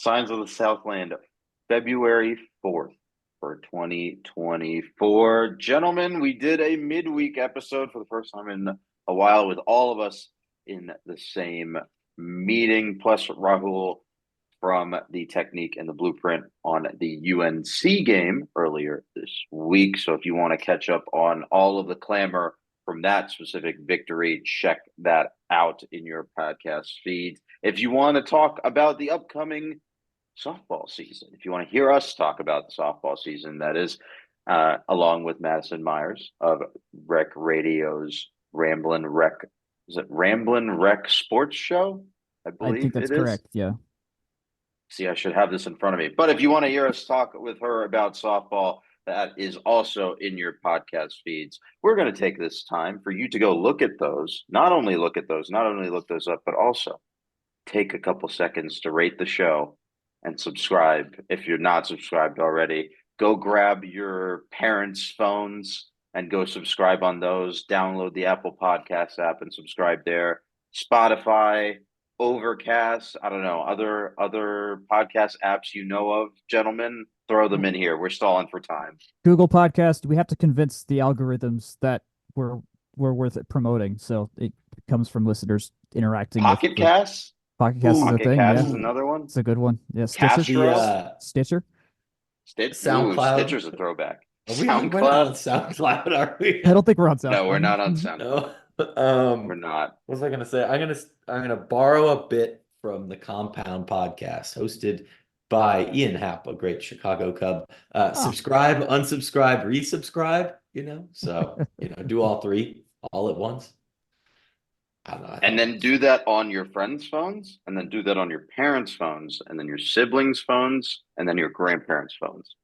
Signs of the Southland, February 4th for 2024. Gentlemen, we did a midweek episode for the first time in a while with all of us in the same meeting, plus Rahul from the Technique and the Blueprint on the UNC game earlier this week. So if you want to catch up on all of the clamor from that specific victory, check that out in your podcast feed. If you want to talk about the upcoming softball season, if you want to hear us talk about the softball season, that is, along with Madison Myers of Rec Radio's Ramblin' Rec, is it Ramblin' Rec Sports Show? I I think believe that's it is. correct. Yeah. See, I should have this in front of me. But if you want to hear us talk with her about softball, that is also in your podcast feeds. We're going to take this time for you to go look at those, not only look those up, but also take a couple seconds to rate the show and subscribe. If you're not subscribed already, go grab your parents' phones and go subscribe on those. Download the Apple Podcast app and subscribe there. Spotify, Overcast, I don't know, other podcast apps you know of, gentlemen, throw them in here. We're stalling for time. Google Podcast. We have to convince the algorithms that we're worth it promoting. So it comes from listeners interacting with Pocket the Cast. Pocket Cast is a Pocket thing. Cast Yeah. is another one. It's a good one. Yeah. Stitcher. Castro. Stitcher. SoundCloud. Stitcher's a throwback. We're not on SoundCloud, are we? I don't think we're on No, we're SoundCloud. not on SoundCloud. No. We're not. What was I gonna say? I'm gonna borrow a bit from the Compound Podcast, hosted by Ian Happ, a great Chicago Cub. Subscribe, unsubscribe, resubscribe. So do all three all at once. I don't know. And then do that on your friends' phones, and then do that on your parents' phones, and then your siblings' phones, and then your grandparents' phones.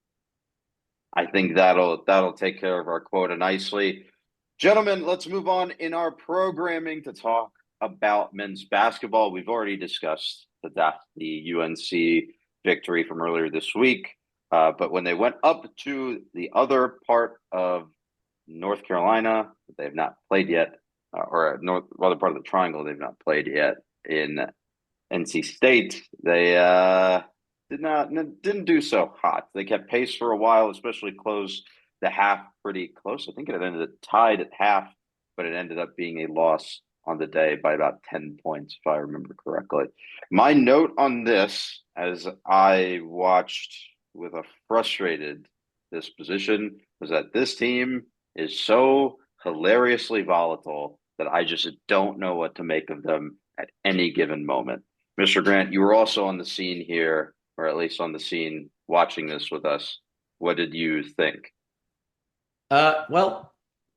I think that'll take care of our quota nicely. Gentlemen, let's move on in our programming to talk about men's basketball. We've already discussed the UNC victory from earlier this week. But when they went up to the other part of North Carolina, they have not played yet, or other part of the triangle, they've not played yet in NC State. They didn't do so hot. They kept pace for a while, especially closed the half pretty close. I think it ended tied at half, but it ended up being a loss on the day by about 10 points, if I remember correctly. My note on this, as I watched with a frustrated disposition, was that this team is so hilariously volatile that I just don't know what to make of them at any given moment. Mr. Grant, you were also on the scene here, or at least on the scene watching this with us. What did you think? Well,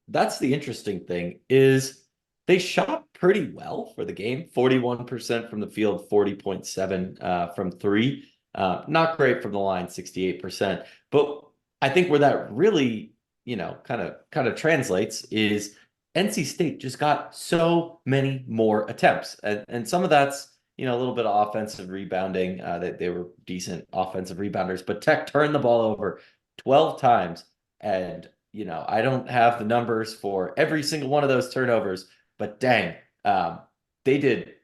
that's the interesting thing is they shot pretty well for the game. 41% from the field, 40.7 from three. Not great from the line, 68%. But I think where that really, kind of translates is NC State just got so many more attempts. And some of that's, a little bit of offensive rebounding. They were decent offensive rebounders, but Tech turned the ball over 12 times. And I don't have the numbers for every single one of those turnovers, but dang, they did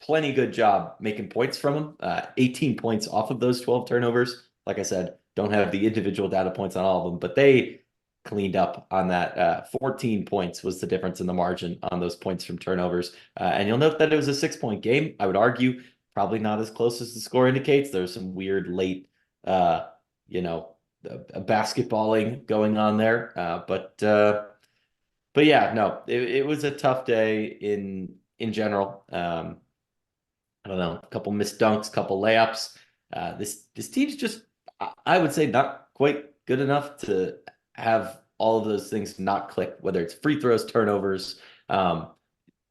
plenty good job making points from them. 18 points off of those 12 turnovers. Like I said, don't have the individual data points on all of them, but they cleaned up on that. 14 points was the difference in the margin on those points from turnovers. And you'll note that it was a 6-point game. I would argue probably not as close as the score indicates. There's some weird late, basketballing going on there. But yeah, no, it was a tough day in general. I don't know, a couple missed dunks, couple layups. This team's just, I would say, not quite good enough to have all of those things not click, whether it's free throws, turnovers,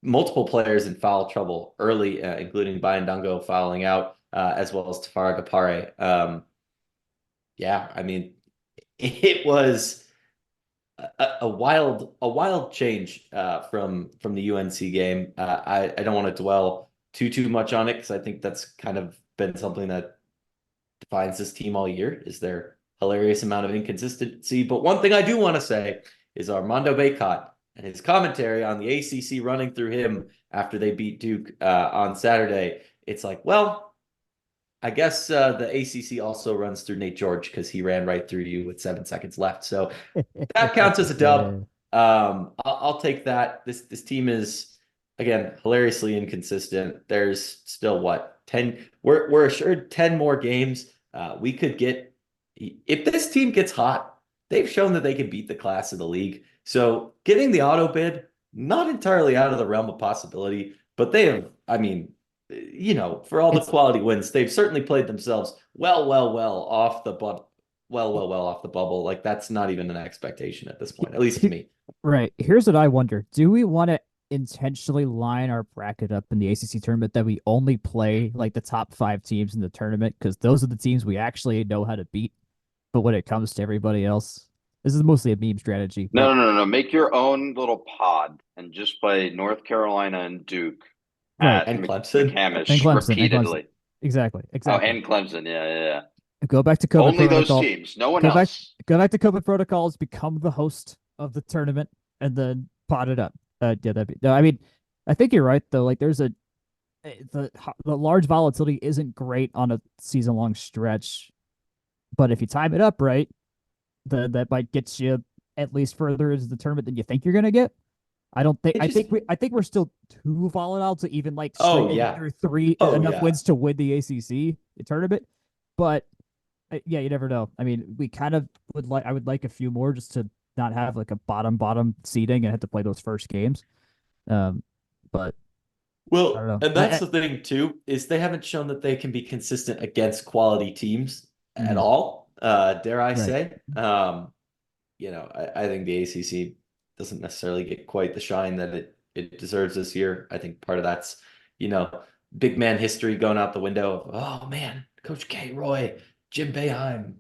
multiple players in foul trouble early, including Bayandungo fouling out, as well as Tafara Gapare. Yeah, I mean, it was a wild change from the UNC game. I don't want to dwell too much on it because I think that's kind of been something that defines this team all year, is their hilarious amount of inconsistency. But one thing I do want to say is Armando Bacot and his commentary on the ACC running through him after they beat Duke on Saturday. It's like, well, I guess the ACC also runs through Nate George because he ran right through you with 7 seconds left. So that counts as a dub. I'll take that. This team is again hilariously inconsistent. There's still what 10? We're assured 10 more games. We could get if this team gets hot. They've shown that they can beat the class of the league. So getting the auto bid, not entirely out of the realm of possibility, but they have. I mean, for all the It's quality wins, they've certainly played themselves well off the well off the bubble. Like that's not even an expectation at this point, at least to me. right. Here's what I wonder. Do we want to intentionally line our bracket up in the ACC tournament that we only play like the top 5 teams in the tournament? Because those are the teams we actually know how to beat. But when it comes to everybody else, this is mostly a meme strategy. No, But no, no, no. Make your own little pod and just play North Carolina and Duke right. at And Clemson. And McCamish Clemson. And Clemson. repeatedly. Exactly. Oh, Exactly. and Clemson. Yeah, yeah, yeah. Go back to COVID Only those protocol. teams. No one Go back. else. Go back to COVID protocols. Become the host of the tournament, and then pot it up. Yeah, that'd be. No, I mean, I think you're right though. Like, there's the large volatility isn't great on a season long stretch, but if you time it up right, that might get you at least further into the tournament than you think you're gonna get. I don't think. I think we're still too volatile to even like string Oh yeah. together three Oh enough yeah. wins to win the ACC tournament. But yeah, you never know. I mean, we kind of would like. I would like a few more just to not have like a bottom seeding and have to play those first games. But I don't Well, know. and that's the thing too, is they haven't shown that they can be consistent against quality teams at Mhm. all. Dare I Right. say? I think the ACC doesn't necessarily get quite the shine that it deserves this year. I think part of that's, big man history going out the window of, oh man, Coach K. Roy, Jim Boeheim.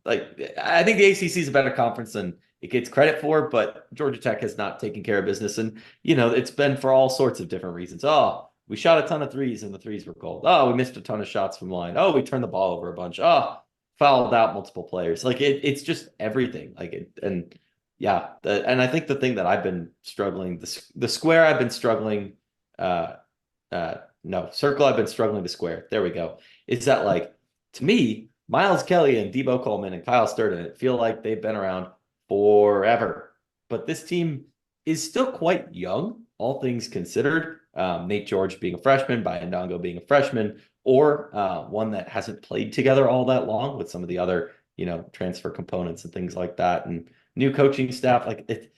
Like I think the ACC is a better conference than it gets credit for, but Georgia Tech has not taken care of business. And, it's been for all sorts of different reasons. Oh, we shot a ton of threes and the threes were cold. Oh, we missed a ton of shots from line. Oh, we turned the ball over a bunch. Oh, fouled out multiple players. Like it's just everything. Like it, and yeah, and I think the thing that I've been struggling, the square I've been struggling, uh, no, circle I've been struggling to square. There we go. Is that like to me, Miles Kelly and Debo Coleman and Kyle Sturden feel like they've been around forever, but this team is still quite young, all things considered. Nate George being a freshman, Bayandongo being a freshman, or one that hasn't played together all that long with some of the other, transfer components and things like that, and new coaching staff. Like it,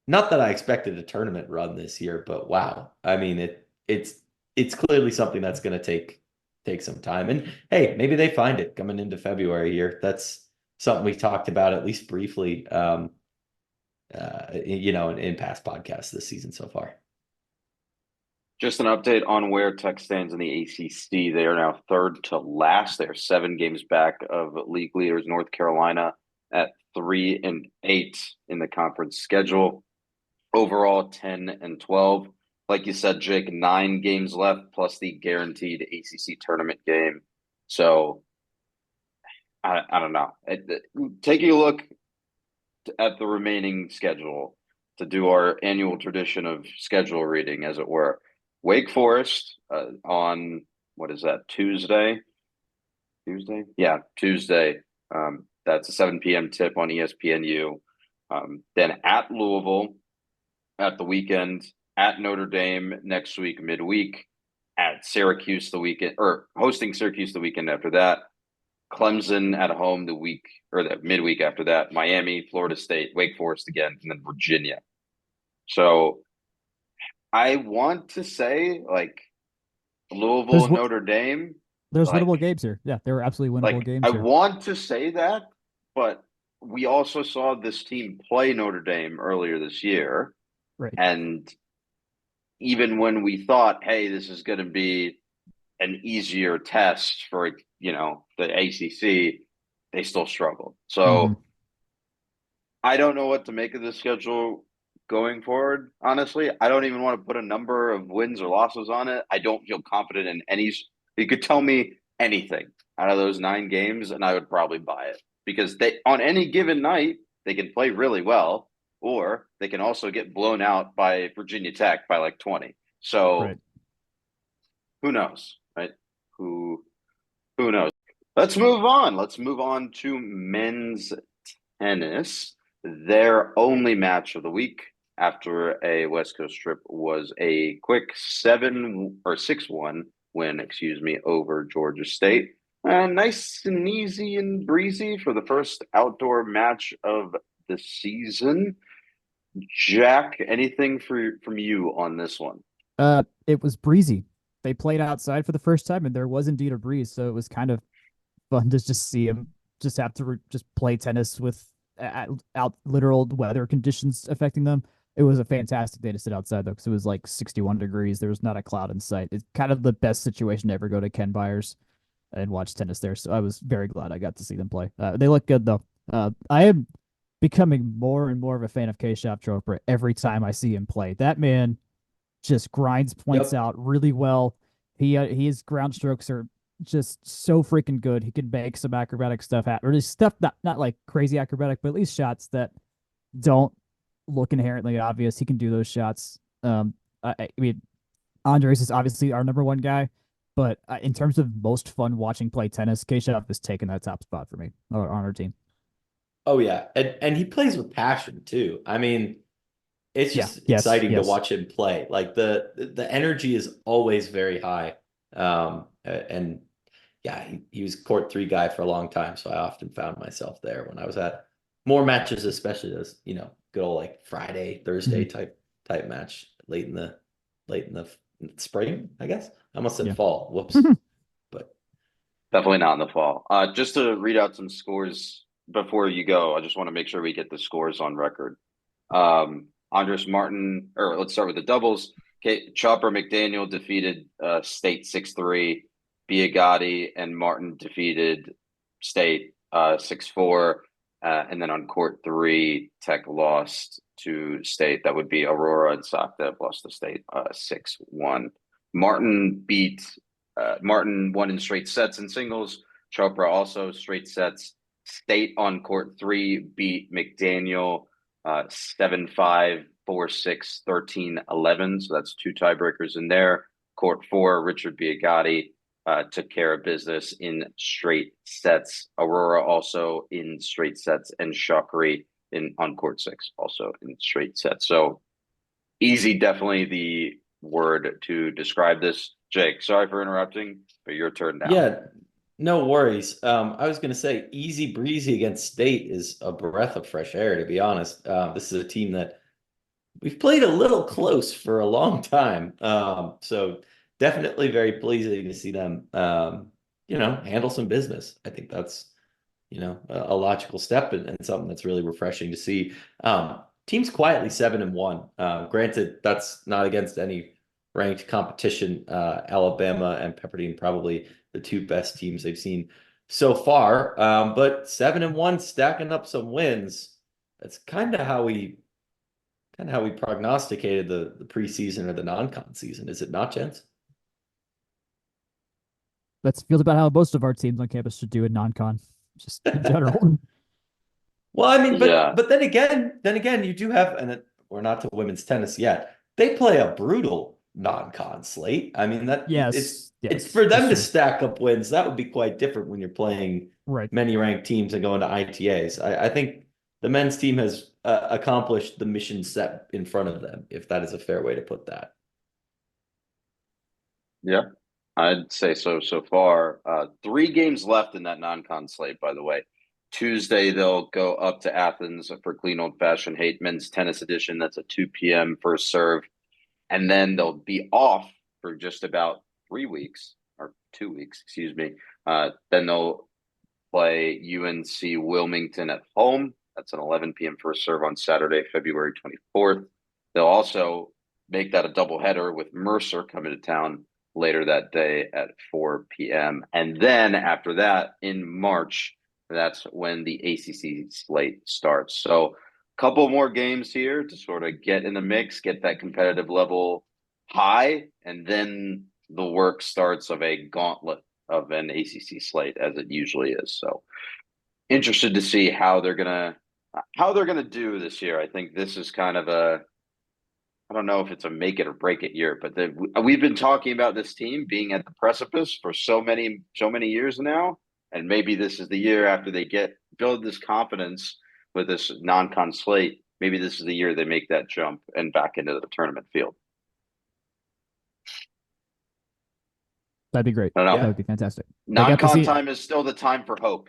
not that I expected a tournament run this year, but wow, I mean it's clearly something that's going to take some time. And hey, maybe they find it coming into February here. That's something we talked about at least briefly, in past podcasts this season so far. Just an update on where Tech stands in the ACC. They are now third to last. They are 7 games back of league leaders North Carolina at 3-8 in the conference schedule. Overall, 10-12. Like you said, Jake, 9 games left plus the guaranteed ACC tournament game. So I don't know. Taking a look at the remaining schedule to do our annual tradition of schedule reading, as it were. Wake Forest on what is that, Tuesday? Yeah, Tuesday. That's a 7 p.m. tip on ESPNU. Then at Louisville at the weekend, at Notre Dame next week, midweek, at Syracuse the weekend, or hosting Syracuse the weekend after that. Clemson at home the week or the midweek after that. Miami, Florida State, Wake Forest again, and then Virginia. So I want to say like Louisville and Notre Dame. There's Like, winnable games here. Yeah, there were absolutely winnable games I here. want to say that, but we also saw this team play Notre Dame earlier this year. Right. And even when we thought, hey, this is going to be an easier test for, the ACC, they still struggled. So I don't know what to make of the schedule going forward. Honestly, I don't even want to put a number of wins or losses on it. I don't feel confident in any. You could tell me anything out of those 9 games, and I would probably buy it because they, on any given night, they can play really well, or they can also get blown out by Virginia Tech by like 20. So Right. who knows, right? who knows? Let's move on. Let's move on to men's tennis. Their only match of the week after a West Coast trip was a quick 6-1 win, over Georgia State. Nice and easy and breezy for the first outdoor match of the season. Jack, anything from you on this one? It was breezy. They played outside for the first time, and there was indeed a breeze, so it was kind of fun to just see them just have to just play tennis with out literal weather conditions affecting them. It was a fantastic day to sit outside though, because it was like 61 degrees. There was not a cloud in sight. It's kind of the best situation to ever go to Ken Byers and watch tennis there. So I was very glad I got to see them play. They look good though. I am becoming more and more of a fan of Keshav Chopra every time I see him play. That man just grinds points out really well. His ground strokes are just so freaking good. He can make some acrobatic stuff or just stuff not like crazy acrobatic, but at least shots that don't look inherently obvious. He can do those shots. I mean, Andres is obviously our number one guy, but in terms of most fun watching play tennis, Keshav has taken that top spot for me on our team. Oh yeah, and he plays with passion too. I mean, it's just exciting to watch him play. Like the energy is always very high. And yeah, he was court 3 guy for a long time, so I often found myself there when I was at more matches, especially as good old like Friday, Thursday type match late in the spring, I guess. I almost said fall. Whoops. But definitely not in the fall. Just to read out some scores before you go, I just want to make sure we get the scores on record. Andres Martin, or let's start with the doubles. Chopper McDaniel defeated State 6-3. Biagatti and Martin defeated State 6-4. And then on court 3, Tech lost to State. That would be Aurora and Sakdev lost to State 6-1. Martin won in straight sets in singles. Chopra also straight sets. State on court 3 beat McDaniel 7-5, 4-6, 13-11. So that's 2 tiebreakers in there. Court 4, Richard Biagatti took care of business in straight sets. Aurora also in straight sets, and Shakri on court 6 also in straight sets. So easy, definitely the word to describe this. Jake, sorry for interrupting, but your turn now. Yeah, no worries. I was going to say easy breezy against State is a breath of fresh air, to be honest. This is a team that we've played a little close for a long time. So definitely very pleasing to see them, handle some business. I think that's, a logical step and something that's really refreshing to see. Team's quietly 7-1. Granted, that's not against any ranked competition. Alabama and Pepperdine probably the 2 best teams they've seen so far. But 7-1, stacking up some wins. That's kind of how we prognosticated the preseason or the non-con season, is it not, gents? That feels about how most of our teams on campus should do in non-con, just in general. Well, I mean, but then again, you do have, and we're not to women's tennis yet. They play a brutal non-con slate. I mean, it's for them to stack up wins. That would be quite different when you're playing many ranked teams and going to ITAs. I think the men's team has accomplished the mission set in front of them, if that is a fair way to put that. Yeah, I'd say so far. 3 games left in that non-con slate, by the way. Tuesday, they'll go up to Athens for Clean Old Fashioned Hate Men's Tennis Edition. That's a 2 p.m. first serve. And then they'll be off for just about 3 weeks, or 2 weeks, excuse me. Then they'll play UNC Wilmington at home. That's an 11 p.m. first serve on Saturday, February 24th. They'll also make that a doubleheader with Mercer coming to town later that day at 4 p.m. And then after that, in March, that's when the ACC slate starts. So a couple more games here to sort of get in the mix, get that competitive level high, and then the work starts of a gauntlet of an ACC slate, as it usually is. So interested to see how they're gonna do this year. I think this is kind of I don't know if it's a make it or break it year, but we've been talking about this team being at the precipice for so many years now, and maybe this is the year after they build this confidence with this non-con slate. Maybe this is the year they make that jump and back into the tournament field. That'd be great. I don't know. That would be fantastic. Non-con time is still the time for hope.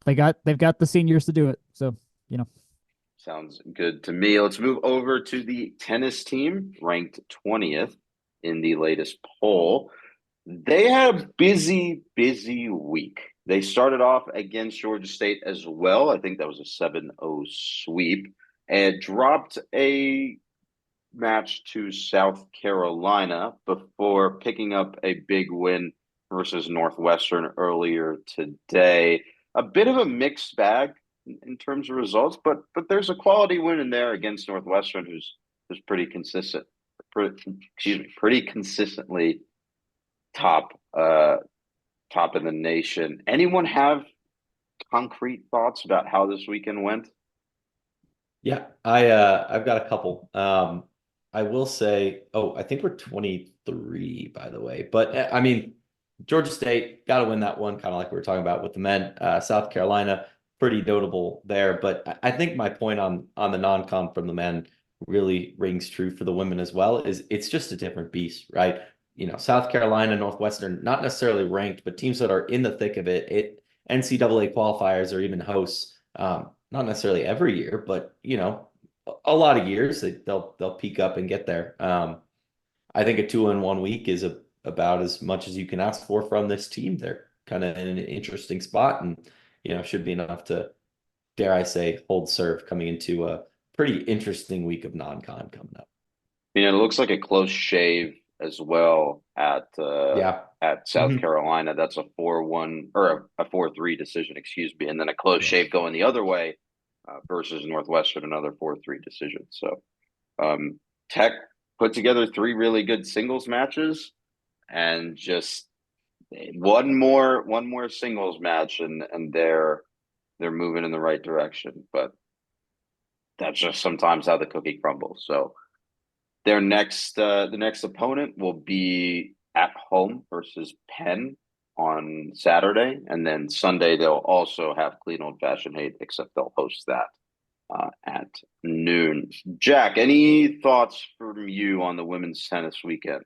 They've got the seniors to do it. So, Sounds good to me. Let's move over to the tennis team, ranked 20th in the latest poll. They had a busy week. They started off against Georgia State as well. I think that was a 7-0 sweep, and dropped a match to South Carolina before picking up a big win versus Northwestern earlier today. A bit of a mixed bag in terms of results, but there's a quality win in there against Northwestern, who's pretty consistent. Pretty consistently top in the nation. Anyone have concrete thoughts about how this weekend went? Yeah, I've got a couple. I will say, I think we're 23, by the way. But I mean, Georgia State got to win that one, kind of like we were talking about with the men. South Carolina, pretty notable there. But I think my point on the non-con from the men really rings true for the women as well. Is it's just a different beast, right? South Carolina, Northwestern, not necessarily ranked, but teams that are in the thick of it. NCAA qualifiers or even hosts. Not necessarily every year, but a lot of years they'll peak up and get there. I think a 2-in-1 week is about as much as you can ask for from this team. They're kind of in an interesting spot, and should be enough to, dare I say, hold serve coming into a pretty interesting week of non-con coming up. It looks like a close shave as well at South Carolina. That's a 4-1 or a 4-3 decision, excuse me, and then a close shave going the other way versus Northwestern, another 4-3 decision. So Tech put together 3 really good singles matches, and just one more singles match, and they're moving in the right direction. But that's just sometimes how the cookie crumbles. So their the next opponent will be at home versus Penn on Saturday, and then Sunday they'll also have Clean Old Fashioned Hate, except they'll host that at noon. Jack, any thoughts from you on the women's tennis weekend?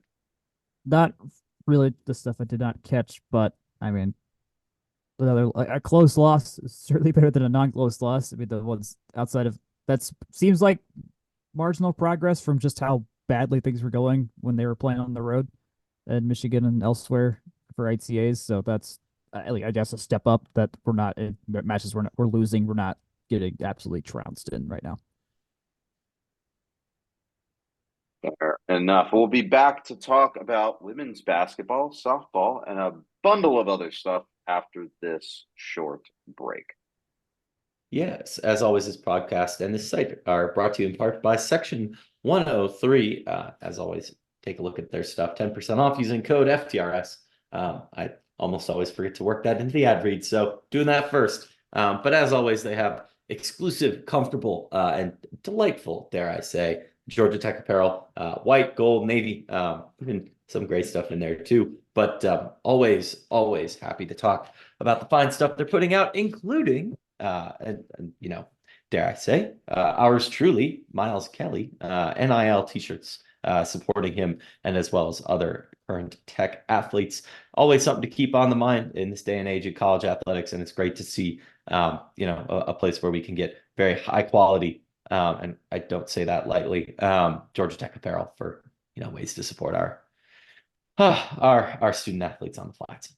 Not really the stuff I did not catch, but I mean, a close loss is certainly better than a non-close loss. I mean, the ones outside of that seems like marginal progress from just how badly things were going when they were playing on the road in Michigan and elsewhere for ITAs. So that's, I guess, a step up that we're not in matches we're losing. We're not getting absolutely trounced in right now. Fair enough. We'll be back to talk about women's basketball, softball, and a bundle of other stuff after this short break. Yes, as always, this podcast and this site are brought to you in part by Section 103. As always, take a look at their stuff. 10% off using code FTRS. I almost always forget to work that into the ad read, so doing that first. But as always, they have exclusive, comfortable, and delightful, dare I say, Georgia Tech apparel, white, gold, navy, even some great stuff in there too. But always happy to talk about the fine stuff they're putting out, including, and dare I say, ours truly, Miles Kelly, NIL t-shirts, supporting him, and as well as other current Tech athletes. Always something to keep on the mind in this day and age of college athletics, and it's great to see, a place where we can get very high quality, and I don't say that lightly, Georgia Tech apparel for ways to support our student athletes on the flats.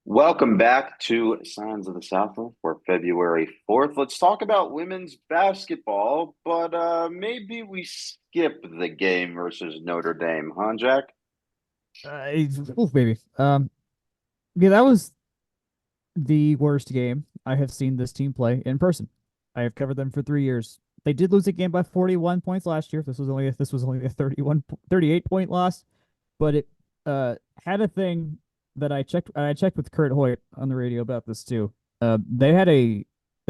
Welcome back to Signs of the Southland for February 4th. Let's talk about women's basketball, but maybe we skip the game versus Notre Dame, huh, Jack? Maybe. Yeah, that was the worst game I have seen this team play in person. I have covered them for 3 years. They did lose a game by 41 points last year. This was only a 38-point loss, but it had a thing that I checked with Kurt Hoyt on the radio about this too. They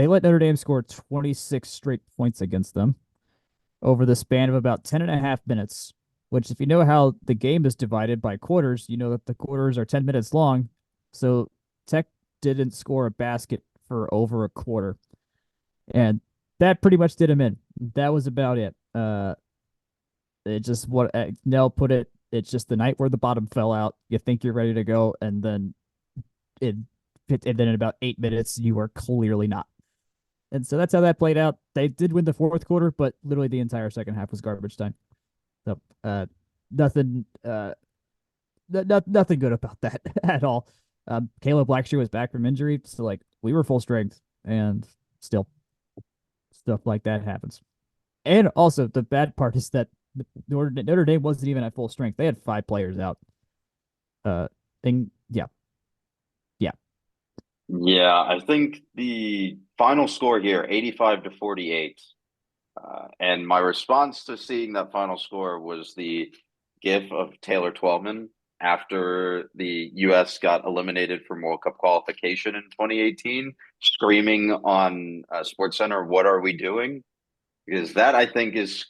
let Notre Dame score 26 straight points against them. over the span of about 10 and a half minutes, which if you know how the game is divided by quarters, you know that the quarters are 10 minutes long. So Tech didn't score a basket for over a quarter. And that pretty much did him in. That was about it. It just what Nell put it. It's just the night where the bottom fell out. You think you're ready to go, and then it, and then in about 8 minutes, you are clearly not. And so that's how that played out. They did win the fourth quarter, but literally the entire second half was garbage time. So nothing nothing good about that at all. Caleb Blackshear was back from injury, so like we were full strength, and still stuff like that happens. And also the bad part is that Notre Dame wasn't even at full strength. They had 5 players out. Thing, yeah, yeah. Yeah, I think the final score here, 85-48. And my response to seeing that final score was the gif of Taylor Twelman after the U.S. got eliminated from World Cup qualification in 2018, screaming on SportsCenter, "What are we doing?" Because that, I think, is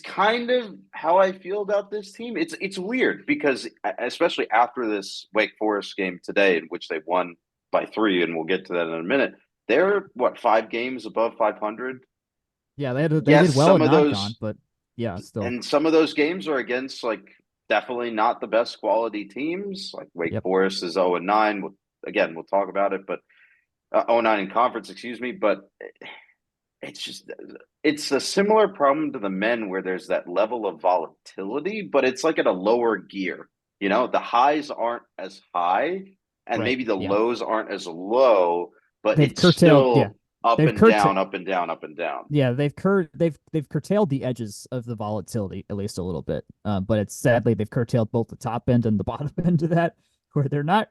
kind of how I feel about this team. It's weird because especially after this Wake Forest game today, in which they won by 3, and we'll get to that in a minute. They're what, 5 games above 500? Yeah, they Yes, did well some in of non-con, those, but yeah, still. and some of those games are against like definitely not the best quality teams. Like Wake Yep. Forest is 0-9. Again, we'll talk about it, but 0-9 in conference, excuse me. But it's a similar problem to the men where there's that level of volatility, but it's like at a lower gear. You know, the highs aren't as high, and Right. maybe the Yeah. lows aren't as low, but They've it's curtailed, yeah. still up They've and curtailed, down, up and down, up and down. yeah, they've curtailed the edges of the volatility at least a little bit. But it's sadly they've curtailed both the top end and the bottom end of that, where they're not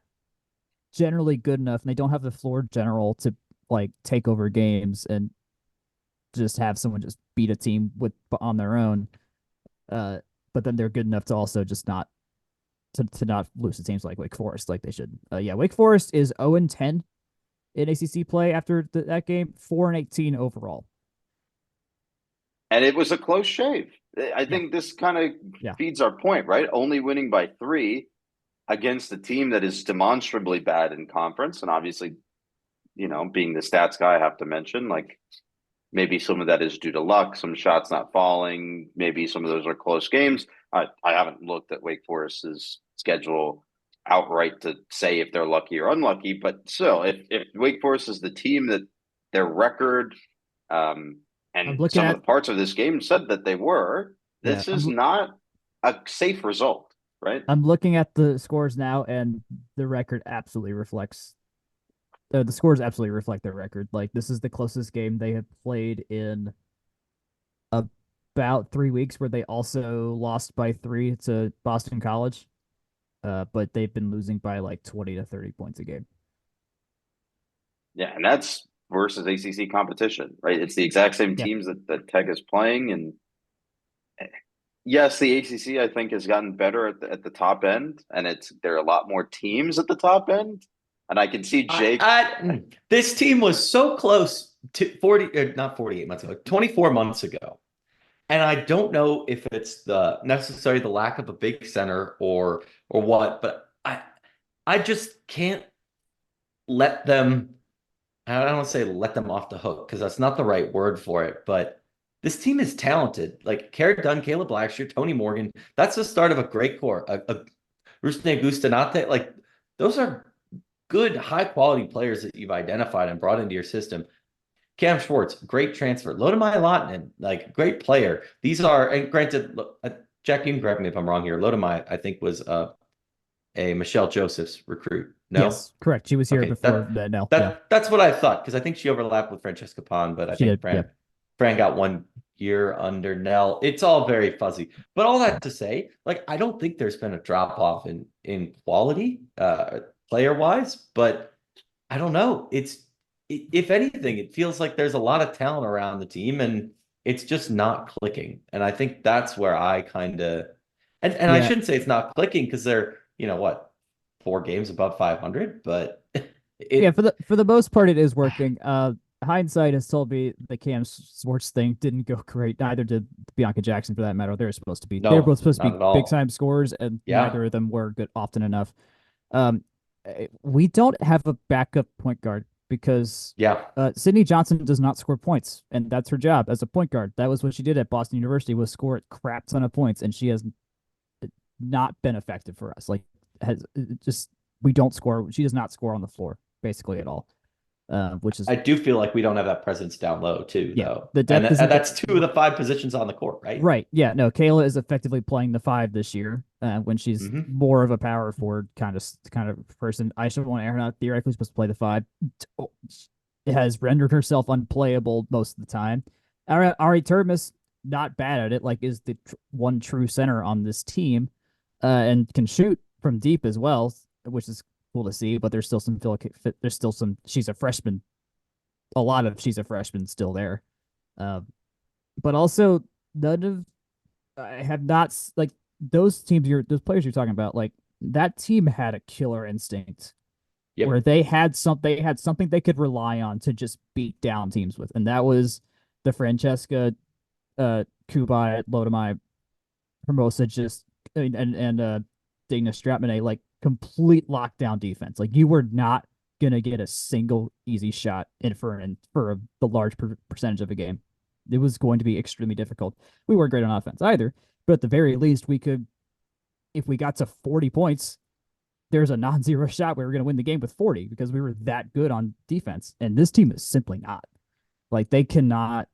generally good enough and they don't have the floor general to like take over games and just have someone just beat a team with on their own. But then they're good enough to also just not to not lose to teams like Wake Forest like they should. Yeah, Wake Forest is 0-10 in ACC play after that game, 4-18 overall. And it was a close shave. I think this kind of feeds our point, right? Only winning by 3 against a team that is demonstrably bad in conference. And obviously, you know, being the stats guy, I have to mention, like, maybe some of that is due to luck, some shots not falling. Maybe some of those are close games. I haven't looked at Wake Forest's schedule outright to say if they're lucky or unlucky, but still, if Wake Forest is the team that their record and some of the parts of this game said that they were, this is not a safe result, right? I'm looking at the scores now, and the record absolutely reflects. The scores absolutely reflect their record. Like this is the closest game they have played in about 3 weeks, where they also lost by 3 to Boston College. But they've been losing by like 20 to 30 points a game. Yeah, and that's versus ACC competition, right? It's the exact same teams that Tech is playing, and yes, the ACC I think has gotten better at the top end, and there are a lot more teams at the top end, and I can see Jake. This team was so close to 40, not 48 months ago, 24 months ago, and I don't know if it's necessarily the lack of a big center or what, but I just can't let them. I don't want to say let them off the hook because that's not the right word for it, but this team is talented. Like Carrot Dunn, Caleb Blackshear, Tony Morgan. That's the start of a great core. Rusne Gustanate. Like those are good, high quality players that you've identified and brought into your system. Cam Schwartz, great transfer. Lodemai Lotnin, like great player. These are, and granted, Jack, you can correct me if I'm wrong here. Lodemai, I think, was a Michelle Joseph's recruit. No? Yes, correct. She was here before no. That's what I thought, because I think she overlapped with Francesca Pond, but I think Fran got 1 year under Nell. It's all very fuzzy. But all that to say, like, I don't think there's been a drop off in quality player wise, but I don't know. If anything, it feels like there's a lot of talent around the team and it's just not clicking. And I think that's where I kind of, and I shouldn't say it's not clicking because they're, you know what, 4 games above 500, but for the most part it is working. hindsight has told me the Cam Sports thing didn't go great. Neither did Bianca Jackson, for that matter. They were supposed to be. They were both No, supposed to not be at big all. time scorers, and Yeah. neither of them were good often enough. Um, we don't have a backup point guard because Yeah. Sydney Johnson does not score points, and that's her job as a point guard. That was what she did at Boston University, was score a crap ton of points, and she has not been effective for us. Like, has just we don't score. She does not score on the floor basically at all, which is I do feel like we don't have that presence down low too, yeah. though. The And, depth isn't and there. that's 2 of the 5 positions on the court, right? Right. Yeah. No, Kayla is effectively playing the 5 this year, when she's Mhm. more of a power forward kind of person. Aisha Von Arendt theoretically supposed to play the 5. Has rendered herself unplayable most of the time. Ari Termis, not bad at it, like is the one true center on this team, and can shoot from deep as well, which is cool to see. But there's still some there's still some. She's a freshman. She's a freshman still there. But also none of I have not like those those players you're talking about, like that team had a killer instinct Yep. where they had something they could rely on to just beat down teams with, and that was the Francesca Kubai, Lodamai, Hermosa, just and Digna Stratmane, like complete lockdown defense. Like you were not gonna get a single easy shot in for the large percentage of a game. It was going to be extremely difficult. We weren't great on offense either, but at the very least, we could, if we got to 40 points, there's a non-zero shot we were going to win the game with 40 because we were that good on defense. And this team is simply not. Like they cannot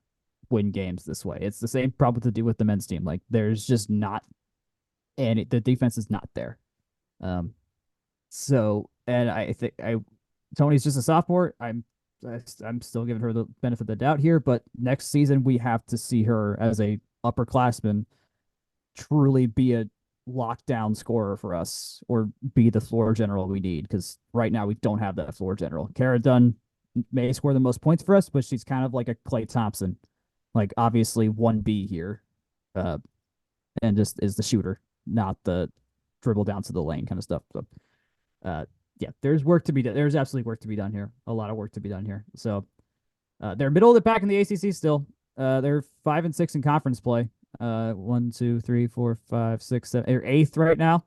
win games this way. It's the same problem to do with the men's team. Like there's just not, and the defense is not there. So, and I think Tony's just a sophomore. I'm still giving her the benefit of the doubt here, but next season we have to see her as a upperclassman truly be a lockdown scorer for us, or be the floor general we need, because right now we don't have that floor general. Kara Dunn may score the most points for us, but she's kind of like a Klay Thompson, like obviously 1B here, and just is the shooter, not the dribble down to the lane kind of stuff. So, yeah, there's work to be done. There's absolutely work to be done here. A lot of work to be done here. So, they're middle of the pack in the ACC still. They're 5-6 in conference play. 1, 2, 3, 4, 5, 6, 7. They're 8th right now.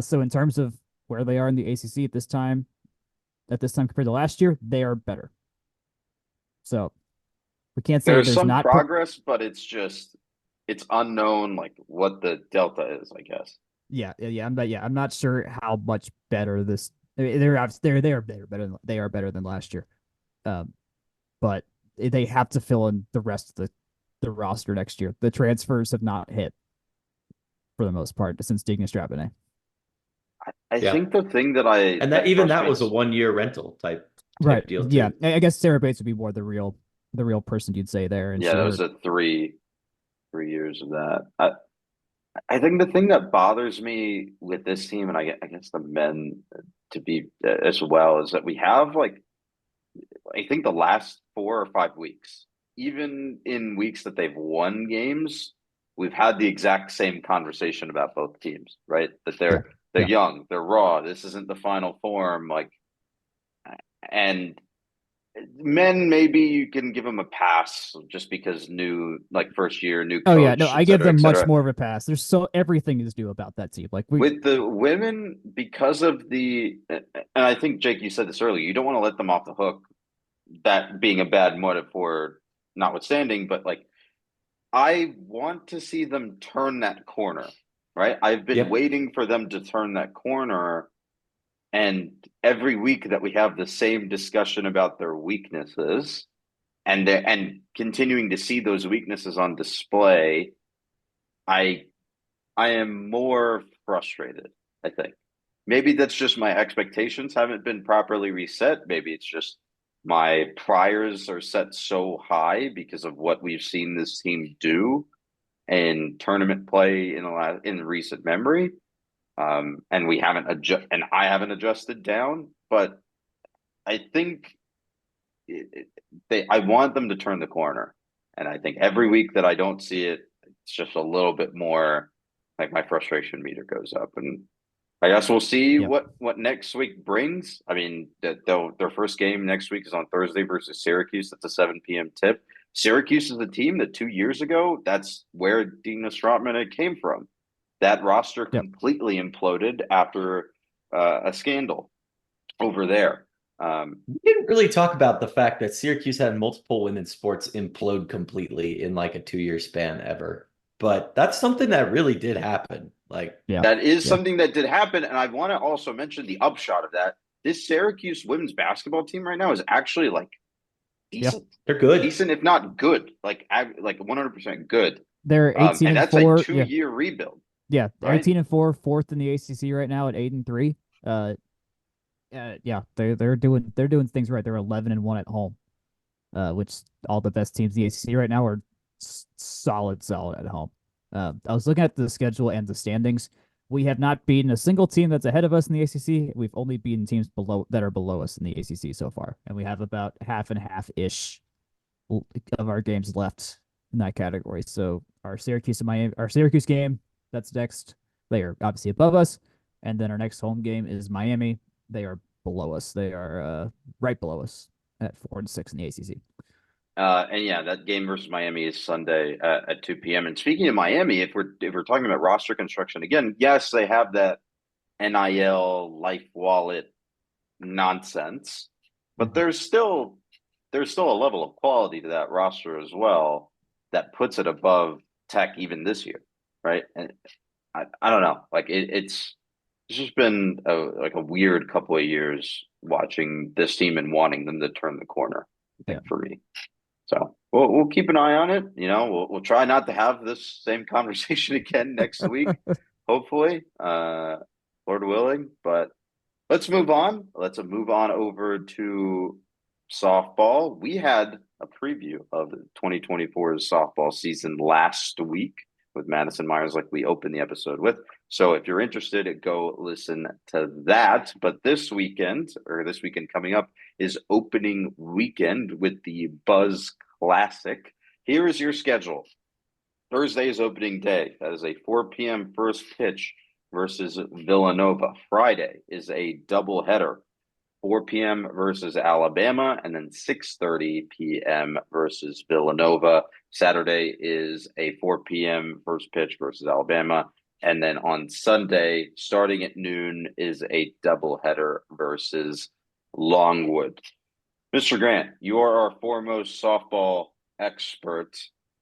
So in terms of where they are in the ACC at this time compared to last year, they are better. So we can't say There's some not progress, but it's unknown, like what the delta is, I guess. Yeah. I'm not sure how much better this. They are better than last year. But they have to fill in the rest of the roster next year. The transfers have not hit for the most part since Digna Strapane. I think the thing that that was a 1-year rental type right deal too. Yeah, I guess Sarah Bates would be more the real person you'd say there. And yeah, that was a 3 years of that. I think the thing that bothers me with this team, and I guess the men to be as well, is that we have like, I think the last 4 or 5 weeks, even in weeks that they've won games, we've had the exact same conversation about both teams, right? That they're young, they're raw. This isn't the final form, like, and men, maybe you can give them a pass just because new, like first year, new coach. Oh yeah, no, I give them much cetera. more of a pass. Everything is new about that team. Like With the women, because of and I think Jake, you said this earlier, you don't want to let them off the hook. That being a bad metaphor notwithstanding, but like I want to see them turn that corner, right? I've been waiting for them to turn that corner, and every week that we have the same discussion about their weaknesses and continuing to see those weaknesses on display, I am more frustrated, I think. Maybe that's just my expectations haven't been properly reset. Maybe it's just my priors are set so high because of what we've seen this team do in tournament play in recent memory, and I haven't adjusted down. But I think I want them to turn the corner, and I think every week that I don't see it, it's just a little bit more like my frustration meter goes up, and I guess we'll see Yep. what next week brings. I mean, their first game next week is on Thursday versus Syracuse. That's a 7 p.m. tip. Syracuse is a team that 2 years ago, that's where Dina Stratman came from. That roster Yep. completely imploded after a scandal over there. We didn't really talk about the fact that Syracuse had multiple women's sports implode completely in like a 2-year span ever. But that's something that really did happen. Like, Yeah. That is Yeah. something that did happen. And I want to also mention the upshot of that. This Syracuse women's basketball team right now is actually like decent. they're good. Decent, if not good, like 100% good. They're 18 And and that's 4. a 2-year rebuild. Yeah, they're right? 18-4, fourth in the ACC right now at 8-3. Yeah, they're doing things right. They're 11-1 at home, which all the best teams in the ACC right now are solid at home. I was looking at the schedule and the standings. We have not beaten a single team that's ahead of us in the ACC. We've only beaten teams that are below us in the ACC so far, and we have about half and half ish of our games left in that category. So our Syracuse game that's next, they are obviously above us, and then our next home game is Miami. They are below us. They are right below us at 4-6 in the ACC. And yeah, that game versus Miami is Sunday at 2 p.m. And speaking of Miami, if we're talking about roster construction again, yes, they have that NIL life wallet nonsense, but there's still a level of quality to that roster as well that puts it above Tech even this year, right? And I don't know, like it's just been a weird couple of years watching this team and wanting them to turn the corner. I think for me. So we'll keep an eye on it. We'll try not to have this same conversation again next week, hopefully, Lord willing. But let's move on. Let's move on over to softball. We had a preview of the 2024's softball season last week with Madison Myers, like we opened the episode with. So if you're interested, go listen to that. But this weekend coming up is opening weekend with the Buzz Classic. Here is your schedule. Thursday is opening day. That is a 4 p.m. first pitch versus Villanova. Friday is a doubleheader. 4 p.m. versus Alabama, and then 6:30 p.m. versus Villanova. Saturday is a 4 p.m. first pitch versus Alabama. And then on Sunday, starting at noon, is a doubleheader versus Longwood. Mr. Grant, you are our foremost softball expert.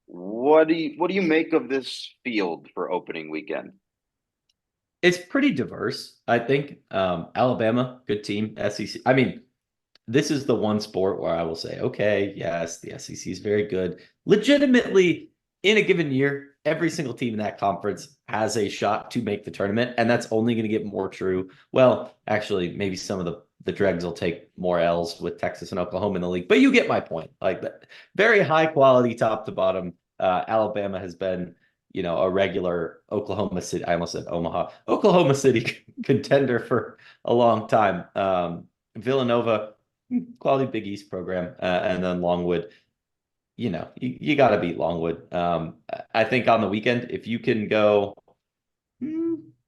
What do you make of this field for opening weekend? It's pretty diverse, I think. Alabama, good team. SEC. I mean, this is the one sport where I will say, okay, yes, the SEC is very good. Legitimately, in a given year, every single team in that conference has a shot to make the tournament, and that's only going to get more true. Well, actually, maybe some of the dregs will take more L's with Texas and Oklahoma in the league, but you get my point. Like, very high quality, top to bottom. Alabama has been, a regular Oklahoma City. I almost said Omaha, Oklahoma City contender for a long time. Villanova, quality Big East program, and then Longwood. You got to beat Longwood. I think on the weekend, if you can go, 2-0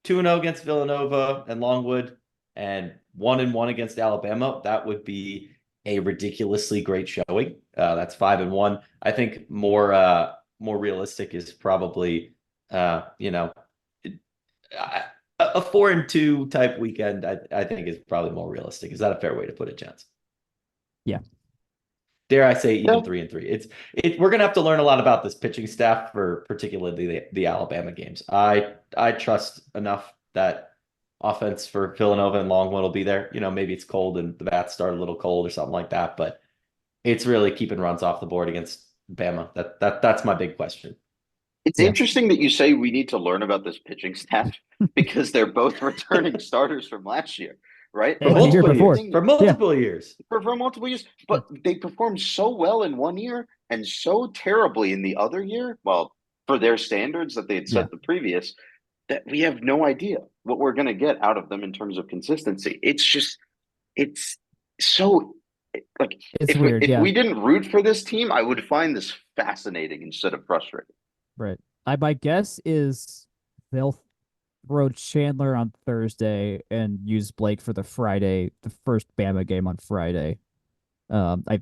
against Villanova and Longwood and 1-1 against Alabama, that would be a ridiculously great showing. That's 5-1. I think more realistic is probably, a 4-2 type weekend. I think is probably more realistic. Is that a fair way to put it, Chance? Yeah. Dare I say even 3-3? We're gonna have to learn a lot about this pitching staff for particularly the Alabama games. I trust enough that offense for Villanova and Longwood will be there. Maybe it's cold and the bats start a little cold or something like that, but it's really keeping runs off the board against Bama. That's my big question. It's interesting that you say we need to learn about this pitching staff because they're both returning starters from last year, right? For multiple years. For multiple years. But they performed so well in one year and so terribly in the other year. Well, for their standards that they had set the previous, that we have no idea what we're going to get out of them in terms of consistency. It's so like it's weird. If we didn't root for this team, I would find this fascinating instead of frustrating. Right. My guess is throw Chandler on Thursday and use Blake for the first Bama game on Friday.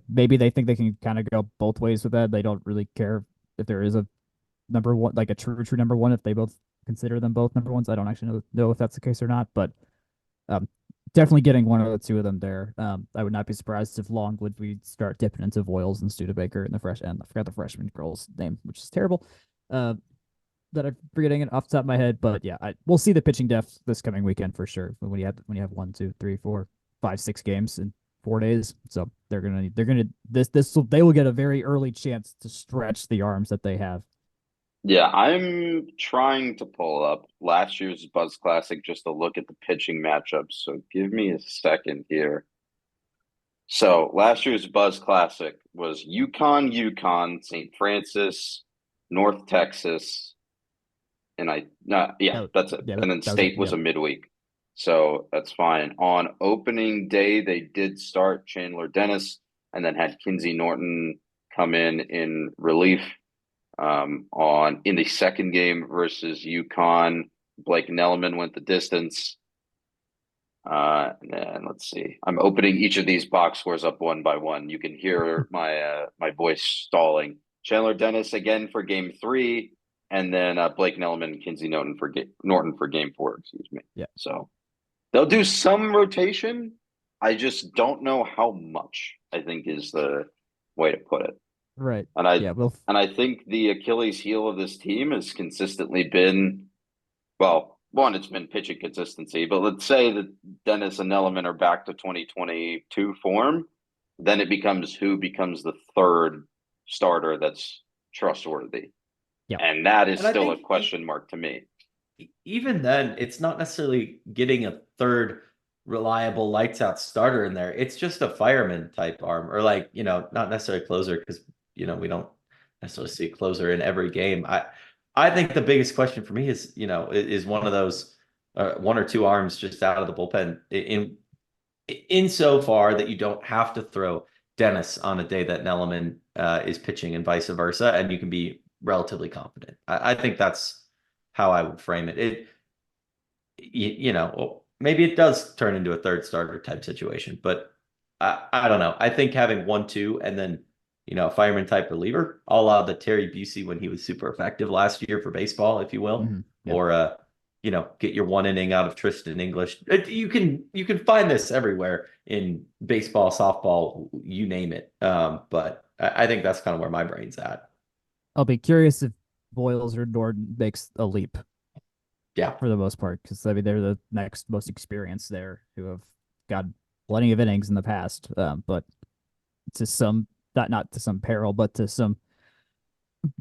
Maybe they think they can kind of go both ways with that. They don't really care if there is a number one, like a true number one, if they both consider them both number ones. I don't actually know if that's the case or not, but um, definitely getting one of the two of them there. I would not be surprised if Longwood we start dipping into Voiles and Studebaker and I forgot the freshman girl's name, which is terrible. That I'm forgetting it off the top of my head, but yeah, we'll see the pitching depth this coming weekend for sure. When you have 1, 2, 3, 4, 5, 6 games in 4 days, so they will get a very early chance to stretch the arms that they have. Yeah, I'm trying to pull up last year's Buzz Classic just to look at the pitching matchups. So give me a second here. So last year's Buzz Classic was UConn, St. Francis, North Texas, and that's it. Yeah, And then that was State it, was yeah. a midweek. So that's fine. On opening day, they did start Chandler Dennis and then had Kinsey Norton come in relief. In the second game versus UConn, Blake Nelliman went the distance. And then let's see. I'm opening each of these box scores up one by one. You can hear my voice stalling. Chandler Dennis again for game 3, and then Blake Nelliman and Kinsey Norton for game 4. Excuse me. Yeah. So they'll do some rotation. I just don't know how much, I think is the way to put it. Right. And I think the Achilles heel of this team has consistently been, well, one, it's been pitching consistency, but let's say that Dennis and Nelliman are back to 2022 form, then it becomes who becomes the third starter that's trustworthy. Yeah. And that is And I still a think question mark to me. Even then, it's not necessarily getting a third reliable lights out starter in there. It's just a fireman type arm, or like, not necessarily closer, because we don't necessarily see a closer in every game. I think the biggest question for me is one of those 1 or 2 arms just out of the bullpen in so far that you don't have to throw Dennis on a day that Nelliman is pitching and vice versa, and you can be relatively confident. I think that's how I would frame it. Maybe it does turn into a third starter type situation, but I don't know. I think having 1, 2, and then a fireman type reliever, a la the Terry Busey when he was super effective last year for baseball, if you will, Mm-hmm. Yep. or get your 1 inning out of Tristan English. You can find this everywhere in baseball, softball, you name it. But I think that's kind of where my brain's at. I'll be curious if Boyles or Norton makes a leap. Yeah, for the most part, because they're the next most experienced there, who have got plenty of innings in the past, but to some not to some peril, but to some